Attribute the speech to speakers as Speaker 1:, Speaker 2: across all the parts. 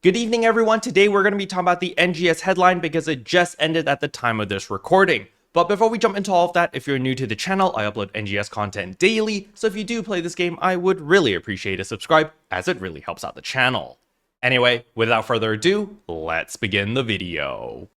Speaker 1: Good evening, everyone. Today we're going to be talking about the NGS headline because it just ended at the time of this recording. But before we jump into all of that, if you're new to the channel, I upload NGS content daily, so if you do play this game, I would really appreciate a subscribe, as it really helps out the channel. Anyway, without further ado, let's begin the video.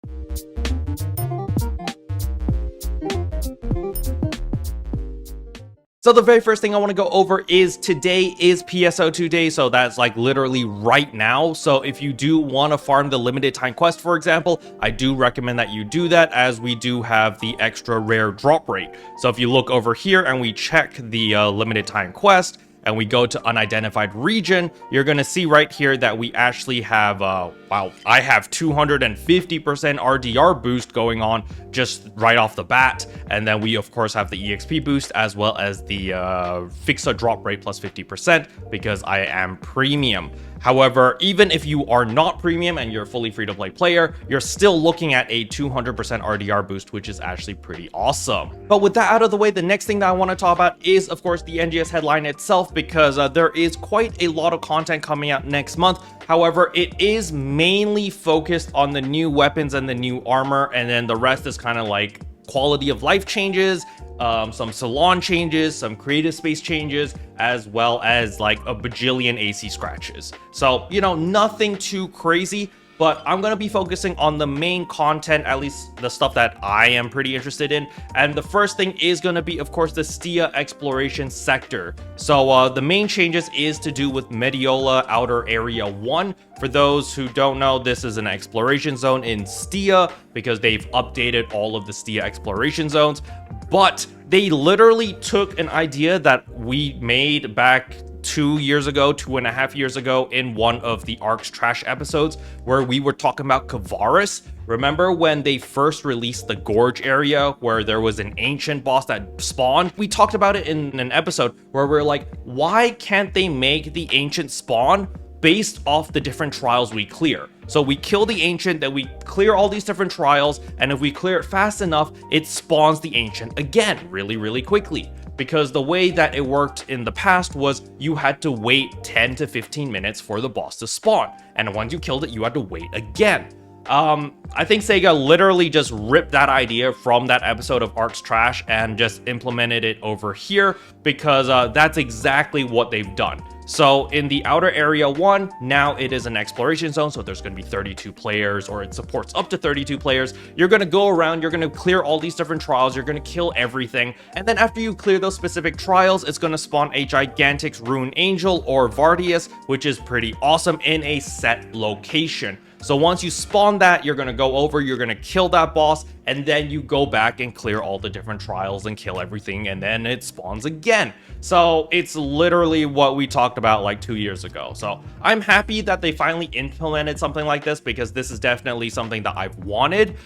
Speaker 1: So the very first thing I want to go over is today is PSO2 day, so that's like literally right now. So if you do want to farm the limited time quest, for example, I do recommend that you do that, as we do have the extra rare drop rate. So if you look over here and we check the limited time quest, and we go to unidentified region, you're gonna see right here that we actually have, wow, I have 250% RDR boost going on just right off the bat. And then we of course have the EXP boost as well as the fixa drop rate plus 50% because I am premium. However, even if you are not premium and you're a fully free-to-play player, you're still looking at a 200% RDR boost, which is actually pretty awesome. But with that out of the way, the next thing that I want to talk about is, of course, the NGS headline itself, because there is quite a lot of content coming out next month. However, it is mainly focused on the new weapons and the new armor, and then the rest is kind of like quality of life changes, some salon changes, some creative space changes, as well as like a bajillion AC scratches. So, you know, nothing too crazy, but I'm going to be focusing on the main content, at least the stuff that I am pretty interested in. And the first thing is going to be, of course, the Stia exploration sector. So the main changes is to do with Mediola Outer Area 1. For those who don't know, this is an exploration zone in Stia because they've updated all of the Stia exploration zones. But they literally took an idea that we made back 2.5 years ago in one of the Ark's Trash episodes where we were talking about Kavaris. Remember when they first released the Gorge area where there was an ancient boss that spawned? We talked about it in an episode where we're like, why can't they make the ancient spawn based off the different trials we clear? So we kill the ancient, then we clear all these different trials, and if we clear it fast enough, it spawns the ancient again really quickly. Because the way that it worked in the past was you had to wait 10 to 15 minutes for the boss to spawn, and once you killed it, you had to wait again. I think Sega literally just ripped that idea from that episode of Ark's Trash and just implemented it over here because that's exactly what they've done. So in the Outer Area 1, now it is an exploration zone, so there's going to be 32 players, or it supports up to 32 players. You're going to go around, you're going to clear all these different trials, you're going to kill everything, and then after you clear those specific trials, it's going to spawn a Gigantic Rune Angel or Vardius, which is pretty awesome in a set location. So once you spawn that, you're going to go over, you're going to kill that boss, and then you go back and clear all the different trials and kill everything, and then it spawns again. So it's literally what we talked about like 2 years ago. So I'm happy that they finally implemented something like this because this is definitely something that I've wanted.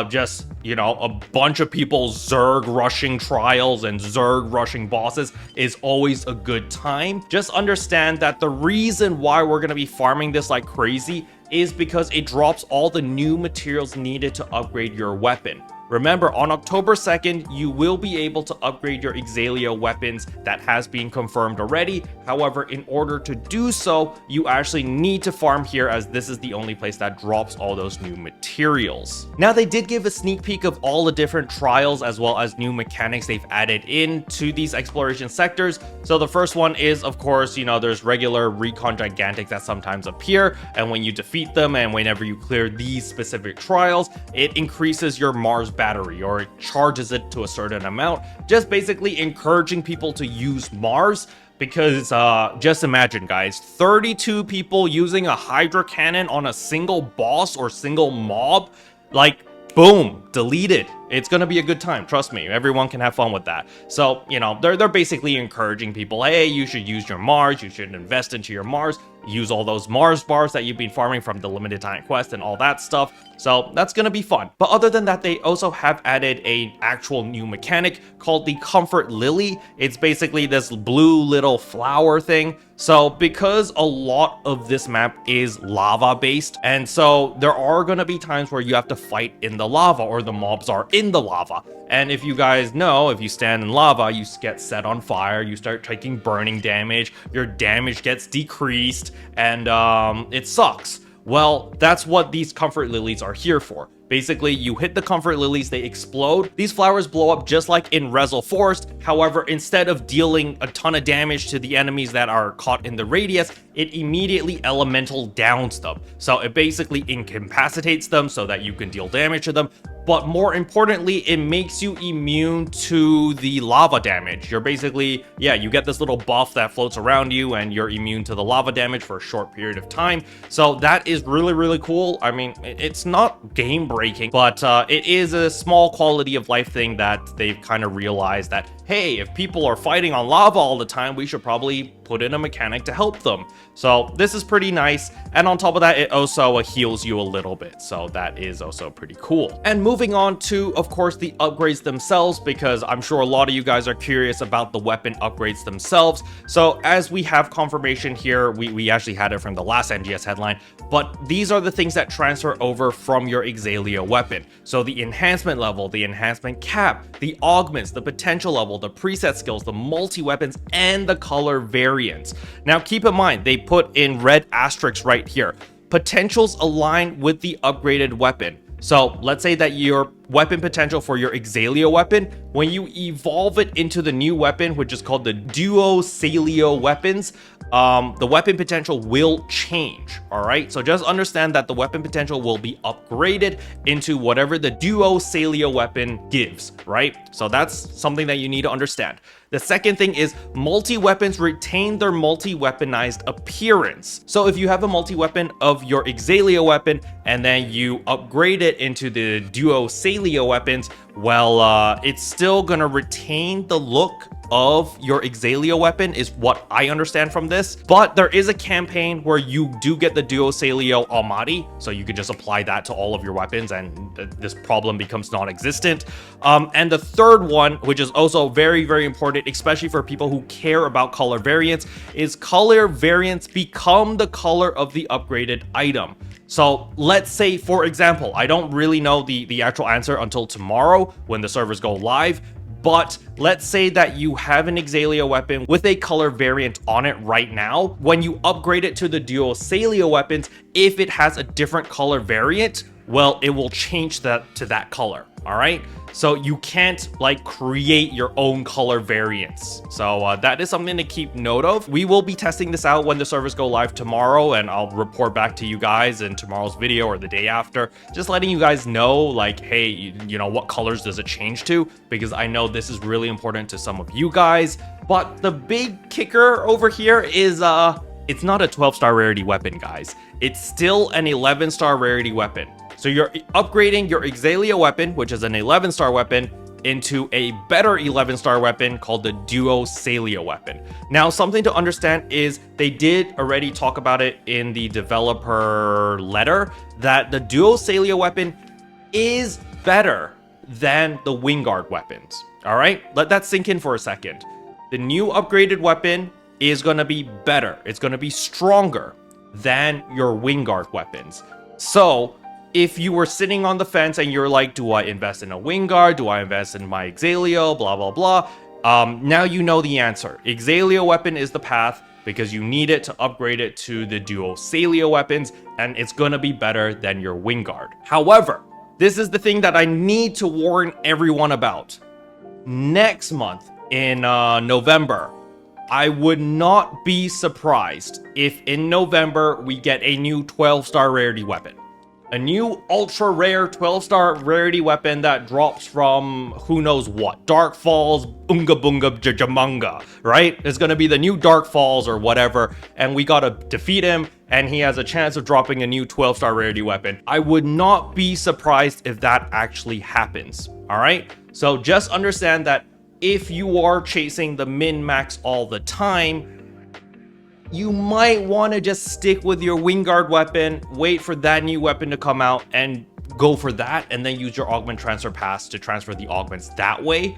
Speaker 1: Just, you know, a bunch of people Zerg rushing trials and Zerg rushing bosses is always a good time. Just understand that the reason why we're going to be farming this like crazy is because it drops all the new materials needed to upgrade your weapon. Remember, on October 2nd, you will be able to upgrade your Exalia weapons. That has been confirmed already. However, in order to do so, you actually need to farm here, as this is the only place that drops all those new materials. Now, they did give a sneak peek of all the different trials as well as new mechanics they've added into these exploration sectors. So the first one is, of course, you know, there's regular recon gigantics that sometimes appear, and when you defeat them and whenever you clear these specific trials, it increases your Mars battery, or it charges it to a certain amount, just basically encouraging people to use Mars. Because just imagine, guys, 32 people using a Hydra cannon on a single boss or single mob, like, boom, deleted. It's gonna be a good time, trust me. Everyone can have fun with that. So, you know, they're basically encouraging people, hey, you should use your Mars, you should invest into your Mars, use all those Mars bars that you've been farming from the limited time quest and all that stuff. So that's gonna be fun. But other than that, they also have added a actual new mechanic called the Comfort Lily. It's basically this blue little flower thing. So because a lot of this map is lava based, and so there are gonna be times where you have to fight in the lava, or the mobs are in the lava. And if you guys know, if you stand in lava, you get set on fire, you start taking burning damage, your damage gets decreased, and it sucks. Well, that's what these comfort lilies are here for. Basically, you hit the comfort lilies, they explode. These flowers blow up just like in Rezel Forest. However, instead of dealing a ton of damage to the enemies that are caught in the radius, it immediately elemental downs them. So it basically incapacitates them so that you can deal damage to them. But more importantly, it makes you immune to the lava damage. You're basically, yeah, you get this little buff that floats around you and you're immune to the lava damage for a short period of time. So that is really, really cool. I mean, it's not game breaking, but it is a small quality of life thing that they've kind of realized that, hey, if people are fighting on lava all the time, we should probably put in a mechanic to help them. So this is pretty nice. And on top of that, it also heals you a little bit. So that is also pretty cool. And moving on to, of course, the upgrades themselves, because I'm sure a lot of you guys are curious about the weapon upgrades themselves. So as we have confirmation here, we actually had it from the last NGS headline, but these are the things that transfer over from your Exalia weapon. So the enhancement level, the enhancement cap, the augments, the potential level, the preset skills, the multi-weapons, and the color variants. Now keep in mind, they put in red asterisks right here. Potentials align with the upgraded weapon. So let's say that your weapon potential for your Exalia weapon, when you evolve it into the new weapon, which is called the Duo Salio weapons, the weapon potential will change. All right, so just understand that the weapon potential will be upgraded into whatever the Duo Salio weapon gives, right? So that's something that you need to understand. The second thing is multi-weapons retain their multi-weaponized appearance. So if you have a multi-weapon of your Exalia weapon and then you upgrade it into the Duo Salio weapons, well, it's still gonna retain the look of your Exalia weapon is what I understand from this. But there is a campaign where you do get the Duo Salio Almaty, so you can just apply that to all of your weapons and this problem becomes non-existent. And the third one, which is also very, very important, especially for people who care about color variants, is color variants become the color of the upgraded item. So let's say, for example, I don't really know the actual answer until tomorrow when the servers go live, but let's say that you have an Exalia weapon with a color variant on it right now. When you upgrade it to the Duo Salio weapons, if it has a different color variant, well, it will change that to that color. All right, so you can't like create your own color variants. So that is something to keep note of. We will be testing this out when the servers go live tomorrow, and I'll report back to you guys in tomorrow's video or the day after, just letting you guys know, like, hey, you know, what colors does it change to? Because I know this is really important to some of you guys. But the big kicker over here is it's not a 12-star rarity weapon, guys. It's still an 11-star rarity weapon. So you're upgrading your Exalia weapon, which is an 11-star weapon, into a better 11-star weapon called the Duo Salio weapon. Now, something to understand is they did already talk about it in the developer letter that the Duo Salio weapon is better than the Wingguard weapons. All right, let that sink in for a second. The new upgraded weapon is going to be better. It's going to be stronger than your Wingguard weapons. So if you were sitting on the fence and you're like, do I invest in a Wingguard? Do I invest in my Exalia? Blah, blah, blah. Now you know the answer. Exalia weapon is the path because you need it to upgrade it to the Duo Salio weapons, and it's going to be better than your Wingguard. However, this is the thing that I need to warn everyone about. Next month in November, I would not be surprised if in November we get a new 12-star rarity weapon. A new ultra rare 12-star rarity weapon that drops from who knows what. Dark Falls, Unga Bunga Jajamanga, right? It's gonna be the new Dark Falls or whatever, and we gotta defeat him, and he has a chance of dropping a new 12-star rarity weapon. I would not be surprised if that actually happens, all right? So just understand that if you are chasing the min-max all the time, you might want to just stick with your Wingguard weapon, wait for that new weapon to come out and go for that, and then use your Augment Transfer Pass to transfer the augments that way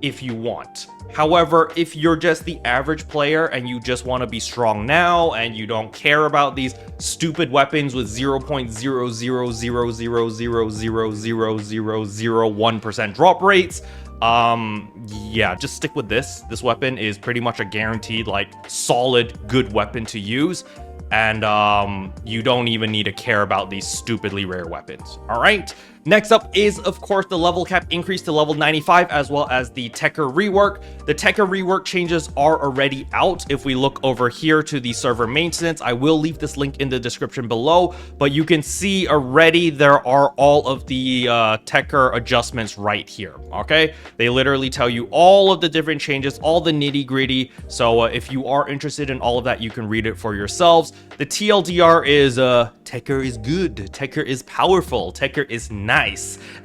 Speaker 1: if you want. However, if you're just the average player and you just want to be strong now and you don't care about these stupid weapons with 0.00000000001% drop rates, yeah, just stick with this. This weapon is pretty much a guaranteed, like, solid, good weapon to use. and you don't even need to care about these stupidly rare weapons. All right. Next up is, of course, the level cap increase to level 95, as well as the Techter rework. The Techter rework changes are already out. If we look over here to the server maintenance, I will leave this link in the description below, but you can see already there are all of the Techter adjustments right here, okay? They literally tell you all of the different changes, all the nitty gritty. So if you are interested in all of that, you can read it for yourselves. The TLDR is Techter is good, Techter is powerful, Techter is nice.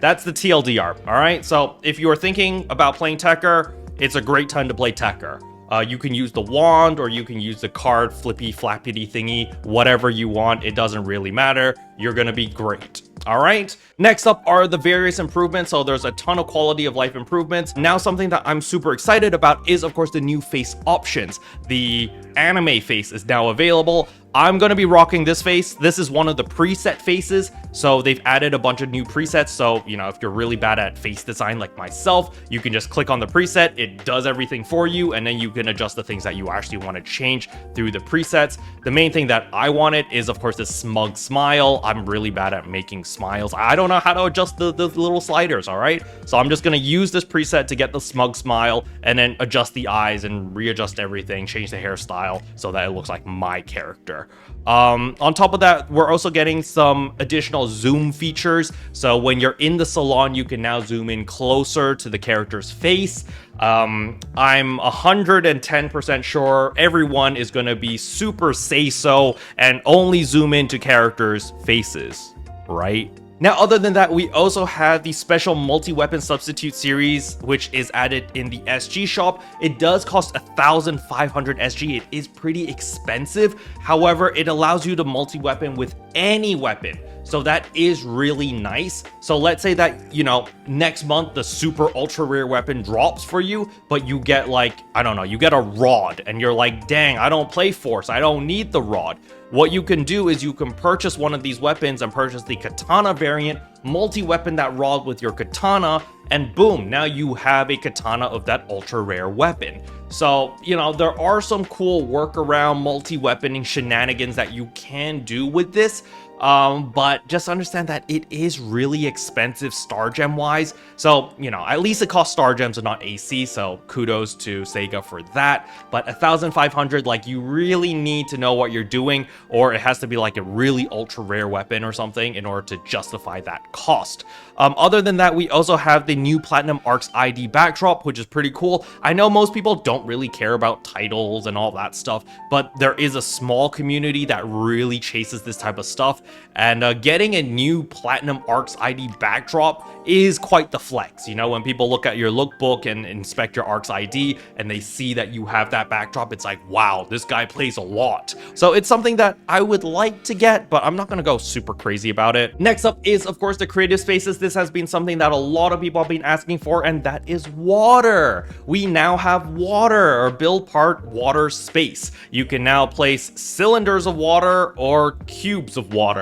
Speaker 1: That's the TLDR, all right? So if you are thinking about playing Techter, it's a great time to play Techter. You can use the wand, or you can use the card flippy flappity thingy, whatever you want. It doesn't really matter. You're gonna be great. All right. Next up are the various improvements. So there's a ton of quality of life improvements. Now, something that I'm super excited about is, of course, the new face options. The anime face is now available. I'm going to be rocking this face. This is one of the preset faces. So they've added a bunch of new presets. So, you know, if you're really bad at face design like myself, you can just click on the preset. It does everything for you. And then you can adjust the things that you actually want to change through the presets. The main thing that I wanted is, of course, this smug smile. I'm really bad at making smiles. I don't know how to adjust the little sliders. All right. So I'm just going to use this preset to get the smug smile, and then adjust the eyes and readjust everything, change the hairstyle so that it looks like my character. On top of that, we're also getting some additional zoom features. So when you're in the salon, you can now zoom in closer to the character's face. I'm 110% sure everyone is going to be super say-so and only zoom into characters' faces, right? Now, other than that, we also have the special multi-weapon substitute series, which is added in the SG shop. It does cost 1,500 SG. It is pretty expensive. However, it allows you to multi-weapon with any weapon. So that is really nice. So let's say that, you know, next month the super ultra rare weapon drops for you, but you get like, I don't know, you get a rod, and you're like, dang, I don't play force, I don't need the rod. What you can do is you can purchase one of these weapons and purchase the katana variant, multi-weapon that rod with your katana, and boom, now you have a katana of that ultra rare weapon. So, you know, there are some cool workaround multi-weaponing shenanigans that you can do with this. But just understand that it is really expensive star gem wise. So, you know, at least it costs star gems and not AC. So kudos to Sega for that. But 1,500, like, you really need to know what you're doing, or it has to be like a really ultra rare weapon or something in order to justify that cost. Other than that, we also have the new Platinum Arcs ID backdrop, which is pretty cool. I know most people don't really care about titles and all that stuff, but there is a small community that really chases this type of stuff. And getting a new Platinum Arcs ID backdrop is quite the flex. You know, when people look at your lookbook and inspect your Arcs ID and they see that you have that backdrop, it's like, wow, this guy plays a lot. So it's something that I would like to get, but I'm not going to go super crazy about it. Next up is, of course, the creative spaces. This has been something that a lot of people have been asking for, and that is water. We now have water, or build part water space. You can now place cylinders of water or cubes of water.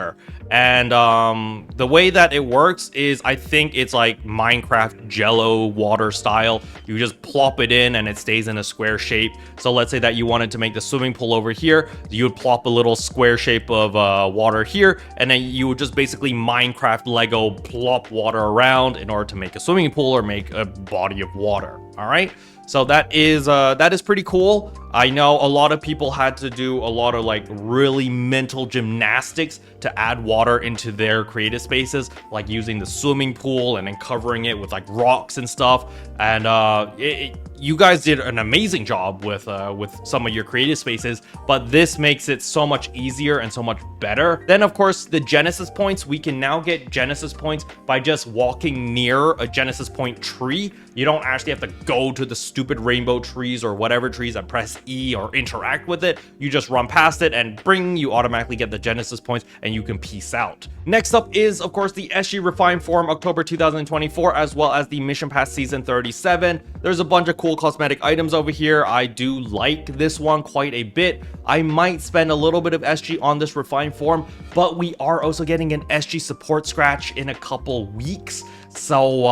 Speaker 1: And the way that it works is, I think it's like Minecraft Jello water style. You just plop it in and it stays in a square shape. So let's say that you wanted to make the swimming pool over here, you would plop a little square shape of water here, and then you would just basically Minecraft Lego plop water around in order to make a swimming pool or make a body of water. All right, so that is pretty cool. I know a lot of people had to do a lot of like really mental gymnastics to add water into their creative spaces, like using the swimming pool and then covering it with like rocks and stuff. And you guys did an amazing job with some of your creative spaces, but this makes it so much easier and so much better. Then, of course, the Genesis points. We can now get Genesis points by just walking near a Genesis point tree. You don't actually have to go to the stupid rainbow trees or whatever trees and press E or interact with it. You just run past it and bring, you automatically get the Genesis points and you can peace out. Next up is, of course, the SG Refined Forum October 2024, as well as the Mission Pass Season 37. There's a bunch of cool cosmetic items over here. I do like this one quite a bit. I might spend a little bit of SG on this Refined Forum, but we are also getting an SG support scratch in a couple weeks. So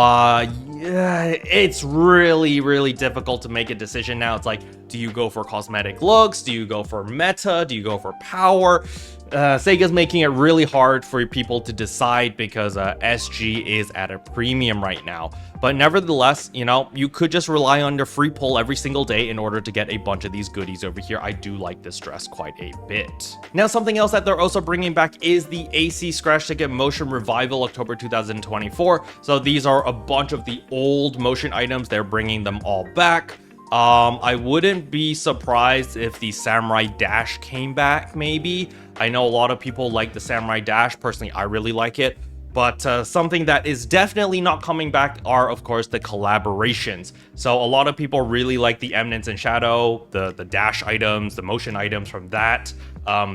Speaker 1: yeah, it's really difficult to make a decision now. It's like, Do you go for cosmetic looks? Do you go for meta? Do you go for power? Sega's making it really hard for people to decide because SG is at a premium right now. But nevertheless, you know, you could just rely on the free pull every single day in order to get a bunch of these goodies over here. I do like this dress quite a bit. Now, something else that they're also bringing back is the AC Scratch Ticket Motion Revival October 2024. So these are a bunch of the old motion items. They're bringing them all back. I wouldn't be surprised if the Samurai Dash came back, maybe. I know a lot of people like the Samurai Dash. Personally, I really like it. But something that is definitely not coming back are, of course, the collaborations. So a lot of people really like the Eminence and Shadow, the dash items, the motion items from that.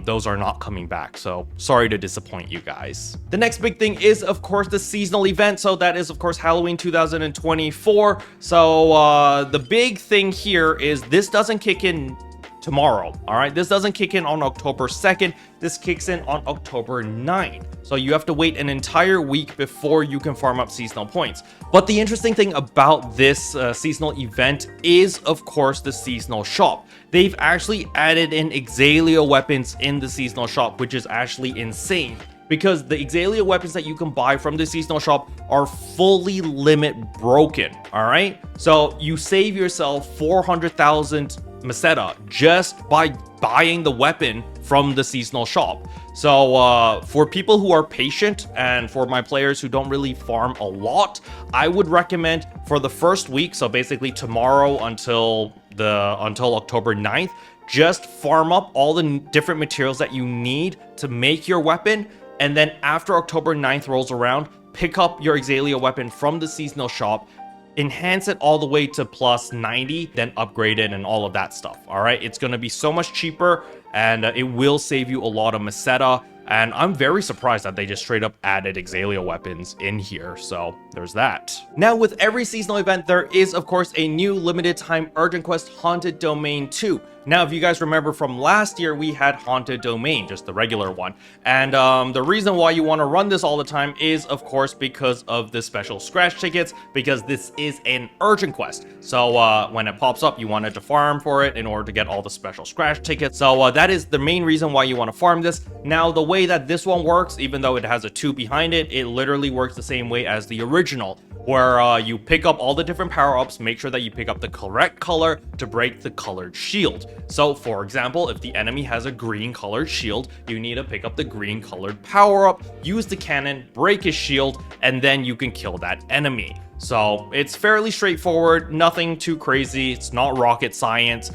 Speaker 1: Those are not coming back, so sorry to disappoint you guys. The next big thing is, of course, the seasonal event. So that is, of course, Halloween 2024. So the big thing here is this doesn't kick in tomorrow. All right, this doesn't kick in on October 2nd. This kicks in on October 9th. So you have to wait an entire week before you can farm up seasonal points. But the interesting thing about this seasonal event is, of course, the seasonal shop. They've actually added in Exalia weapons in the seasonal shop, which is actually insane, because the Exalia weapons that you can buy from the seasonal shop are fully limit broken. All right, so you save yourself 400,000 Meseta just by buying the weapon from the seasonal shop. So for people who are patient and for my players who don't really farm a lot, I would recommend for the first week, so basically tomorrow until October 9th, just farm up all the different materials that you need to make your weapon, and then after October 9th rolls around, pick up your Exalia weapon from the seasonal shop, enhance it all the way to plus 90, then upgrade it and all of that stuff. All right, it's going to be so much cheaper, and it will save you a lot of Meseta. And I'm very surprised that they just straight up added Exalia weapons in here. So there's that. Now, with every seasonal event, there is, of course, a new limited time urgent quest, Haunted Domain 2. Now, if you guys remember from last year, we had Haunted Domain, just the regular one. And the reason why you want to run this all the time is, of course, because of the special scratch tickets, because this is an urgent quest. So when it pops up, you wanted to farm for it in order to get all the special scratch tickets. So that is the main reason why you want to farm this. Now, the way that this one works, even though it has a 2 behind it, it literally works the same way as the original, where you pick up all the different power-ups, make sure that you pick up the correct color to break the colored shield. So for example, if the enemy has a green colored shield, you need to pick up the green colored power-up, use the cannon, break his shield, and then you can kill that enemy. So it's fairly straightforward, nothing too crazy, it's not rocket science.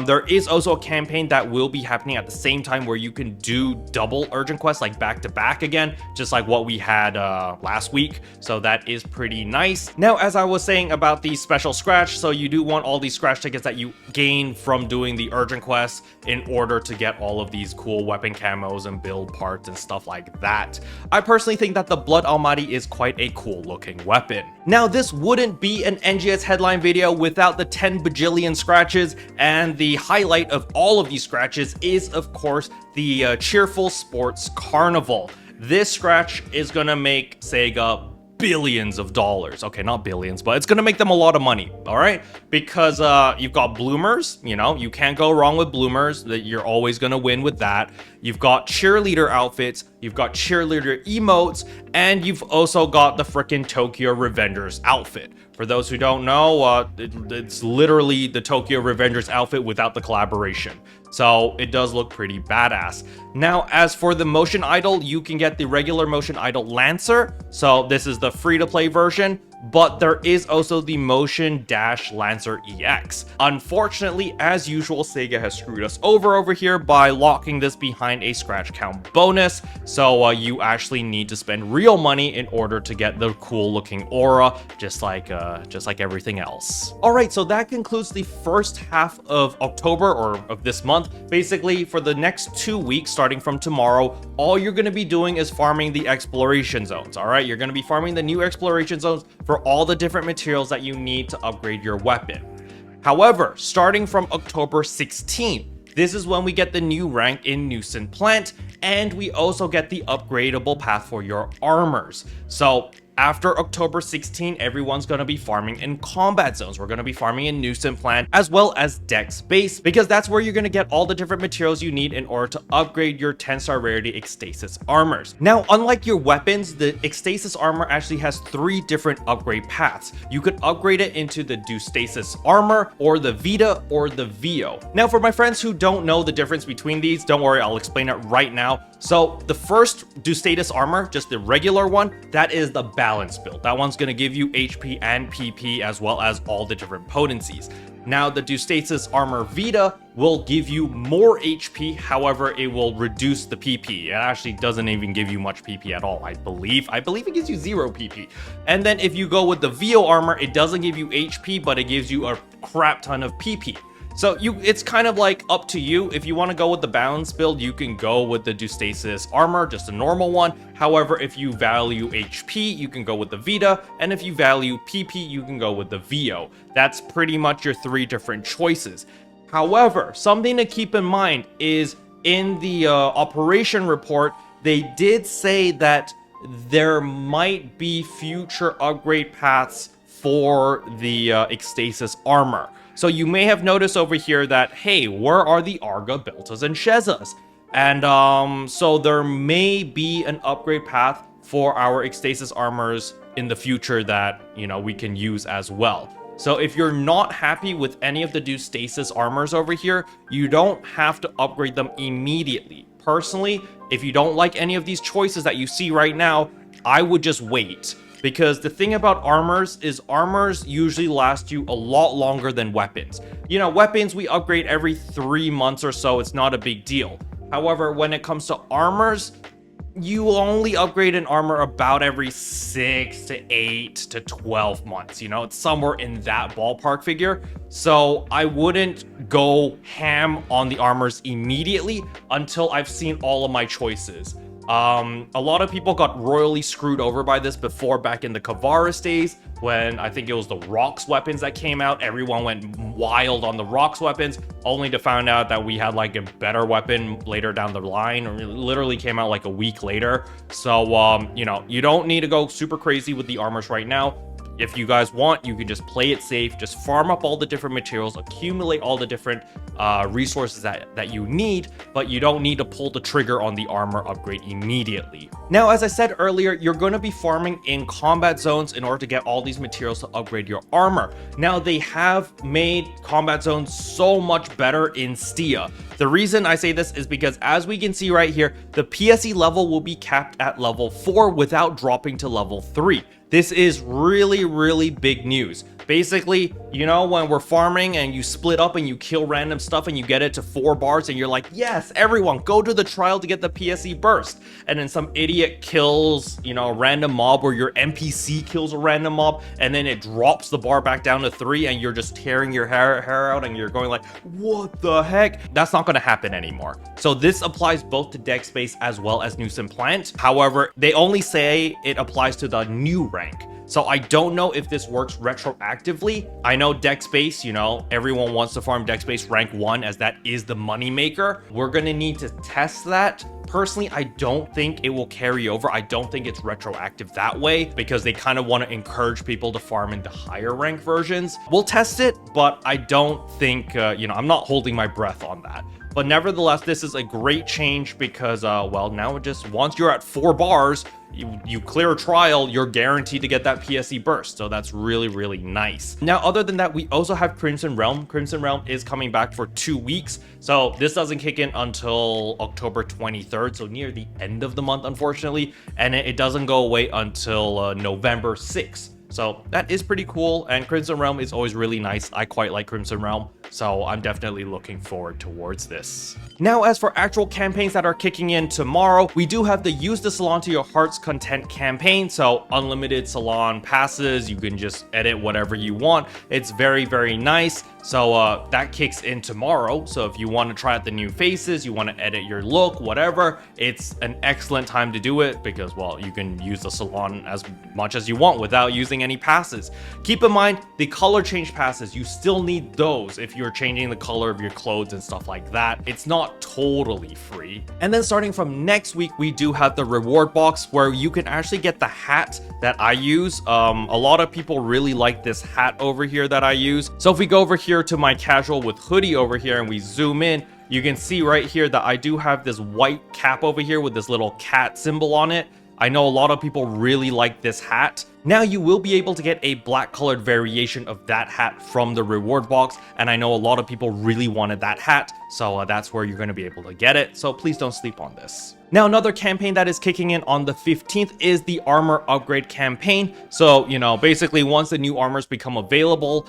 Speaker 1: There is also a campaign that will be happening at the same time where you can do double urgent quests, like back to back again, just like what we had last week. So that is pretty nice. Now, as I was saying about the special scratch, so you do want all these scratch tickets that you gain from doing the urgent quests in order to get all of these cool weapon camos and build parts and stuff like that. I personally think that the Blood Almighty is quite a cool looking weapon. Now, this wouldn't be an NGS headline video without the 10 bajillion scratches, and the highlight of all of these scratches is, of course, the Cheerful Sports Carnival. This scratch is gonna make Sega billions of dollars. Okay, not billions, but it's gonna make them a lot of money, all right? Because you've got bloomers, you know, you can't go wrong with bloomers, that you're always gonna win with that. You've got cheerleader outfits, you've got cheerleader emotes, and you've also got the frickin' Tokyo Revengers outfit. For those who don't know, it's literally the Tokyo Revengers outfit without the collaboration. So it does look pretty badass. Now, as for the motion idol, you can get the regular motion idol Lancer. So this is the free-to-play version, but there is also the Motion Dash Lancer EX. Unfortunately, as usual, Sega has screwed us over here by locking this behind a scratch count bonus. So you actually need to spend real money in order to get the cool looking aura, just like everything else. All right, so that concludes the first half of October, or of this month. Basically, for the next 2 weeks, starting from tomorrow, all you're going to be doing is farming the exploration zones. All right, you're going to be farming the new exploration zones for all the different materials that you need to upgrade your weapon. However, starting from October 16th, this is when we get the new rank in Nuisance Plant, and we also get the upgradable path for your armors. So after October 16, everyone's going to be farming in combat zones. We're going to be farming in Nuisance Plant as well as Dex Base, because that's where you're going to get all the different materials you need in order to upgrade your 10-star rarity Ecstasis armors. Now, unlike your weapons, the Ecstasis armor actually has 3 different upgrade paths. You could upgrade it into the Dustasis armor, or the Vita, or the VO. Now, for my friends who don't know the difference between these, don't worry, I'll explain it right now. So the first Dustasis armor, just the regular one, that is the balance build. That one's going to give you HP and PP as well as all the different potencies. Now the Dustasis armor Vita will give you more HP, however it will reduce the PP. It actually doesn't even give you much PP at all, I believe it gives you 0 PP. And then if you go with the VO armor, it doesn't give you HP, but it gives you a crap ton of PP. So it's kind of like up to you. If you want to go with the balance build, you can go with the Dustasis armor, just a normal one. However, if you value HP, you can go with the Vita, and if you value PP, you can go with the VO. That's pretty much your 3 different choices. However, something to keep in mind is in the operation report, they did say that there might be future upgrade paths for the Ecstasis armor. So you may have noticed over here that, hey, where are the Arga, Beltas, and Shezas? And so there may be an upgrade path for our Ecstasis armors in the future that, you know, we can use as well. So if you're not happy with any of the Dustasis armors over here, you don't have to upgrade them immediately. Personally, if you don't like any of these choices that you see right now, I would just wait. Because the thing about armors is armors usually last you a lot longer than weapons. You know, weapons we upgrade every 3 months or so, it's not a big deal. However, when it comes to armors, you only upgrade an armor about every 6 to 8 to 12 months. You know, it's somewhere in that ballpark figure. So I wouldn't go ham on the armors immediately until I've seen all of my choices. A lot of people got royally screwed over by this before, back in the Kavaris days, when I think it was the Rocks weapons that came out. Everyone went wild on the Rocks weapons, only to find out that we had like a better weapon later down the line, or it literally came out like a week later. So, you know, you don't need to go super crazy with the armors right now. If you guys want, you can just play it safe, just farm up all the different materials, accumulate all the different resources that you need, but you don't need to pull the trigger on the armor upgrade immediately. Now, as I said earlier, you're going to be farming in combat zones in order to get all these materials to upgrade your armor. Now, they have made combat zones so much better in Stia. The reason I say this is because, as we can see right here, the PSE level will be capped at level 4 without dropping to level 3. This is really, really big news. Basically, you know, when we're farming and you split up and you kill random stuff and you get it to 4 bars and you're like, yes, everyone, go to the trial to get the PSE burst. And then some idiot kills, you know, a random mob, or your NPC kills a random mob, and then it drops the bar back down to 3 and you're just tearing your hair out and you're going like, what the heck? That's not going to happen anymore. So this applies both to Dex Base as well as Nuisance Plant. However, they only say it applies to the new rank. So I don't know if this works retroactively. I know Dex Base, you know, everyone wants to farm Dex Base rank 1 as that is the money maker. We're gonna need to test that. Personally, I don't think it will carry over. I don't think it's retroactive that way, because they kind of want to encourage people to farm into higher rank versions. We'll test it, but I don't think, you know, I'm not holding my breath on that. But nevertheless, this is a great change because, well, now it just, once you're at 4 bars, you clear a trial, you're guaranteed to get that PSE burst. So that's really, really nice. Now, other than that, we also have Crimson Realm. Crimson Realm is coming back for 2 weeks. So this doesn't kick in until October 23rd. So near the end of the month, unfortunately. And it doesn't go away until November 6th. So that is pretty cool, and Crimson Realm is always really nice. I quite like Crimson Realm, so I'm definitely looking forward towards this. Now, as for actual campaigns that are kicking in tomorrow, we do have the Use the Salon to Your Heart's Content campaign. So unlimited salon passes, you can just edit whatever you want. It's very, very nice. So that kicks in tomorrow. So if you want to try out the new faces, you want to edit your look, whatever, it's an excellent time to do it because, well, you can use the salon as much as you want without using any passes. Keep in mind, the color change passes, you still need those if you're changing the color of your clothes and stuff like that. It's not totally free. And then starting from next week, we do have the reward box where you can actually get the hat that I use. A lot of people really like this hat over here that I use. So if we go over here to my casual with hoodie over here and we zoom in, you can see right here that I do have this white cap over here with this little cat symbol on it. I know a lot of people really like this hat. Now you will be able to get a black colored variation of that hat from the reward box, and I know a lot of people really wanted that hat, so that's where you're going to be able to get it, so please don't sleep on this. Now another campaign that is kicking in on the 15th is the armor upgrade campaign. So, you know, basically once the new armors become available,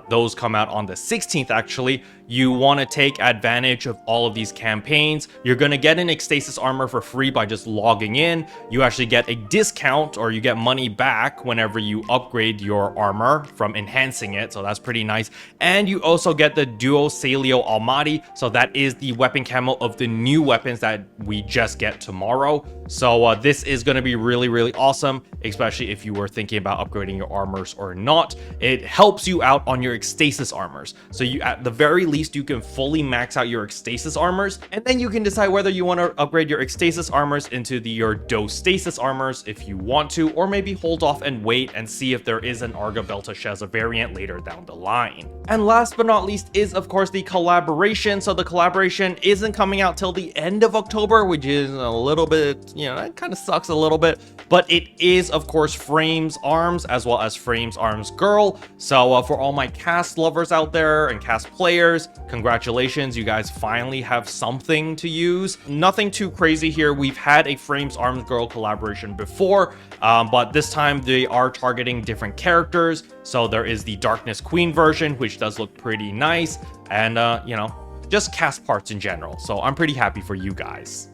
Speaker 1: those come out on the 16th actually, you want to take advantage of all of these campaigns. You're going to get an Ecstasis armor for free by just logging in. You actually get a discount, or you get money back whenever you upgrade your armor from enhancing it, so that's pretty nice. And you also get the Duo Salio Almaty, so that is the weapon camo of the new weapons that we just get tomorrow. So this is going to be really awesome, especially if you were thinking about upgrading your armors or not. It helps you out on your Ecstasis armors, so you at the very least you can fully max out your Ecstasis armors, and then you can decide whether you want to upgrade your Ecstasis armors into your Dostasis armors if you want to, or maybe hold off and wait and see if there is an Arga Belteshazzar variant later down the line. And last but not least is of course the collaboration. So the collaboration isn't coming out till the end of October, which is a little bit, you know, that kind of sucks a little bit, but it is of course Frames Arms as well as Frames Arms Girl. So for all my cast lovers out there and cast players, congratulations, you guys finally have something to use. Nothing too crazy here. We've had a Frames Arms Girl collaboration before, but this time they are targeting different characters. So there is the Darkness Queen version, which does look pretty nice, and you know, just cast parts in general. So I'm pretty happy for you guys.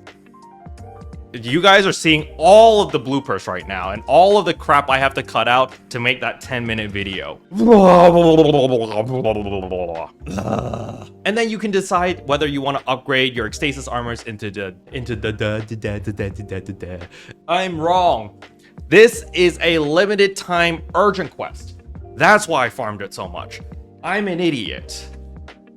Speaker 1: You guys are seeing all of the bloopers right now and all of the crap I have to cut out to make that 10-minute video. And then you can decide whether you want to upgrade your Ecstasis armors into the I'm wrong. This is a limited time urgent quest. That's why I farmed it so much. I'm an idiot.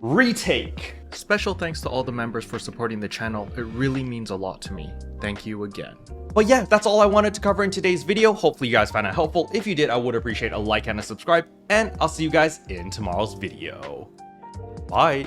Speaker 1: Retake. Special thanks to all the members for supporting the channel. It really means a lot to me. Thank you again. But yeah, that's all I wanted to cover in today's video. Hopefully you guys found it helpful. If you did, I would appreciate a like and a subscribe, and I'll see you guys in tomorrow's video. Bye.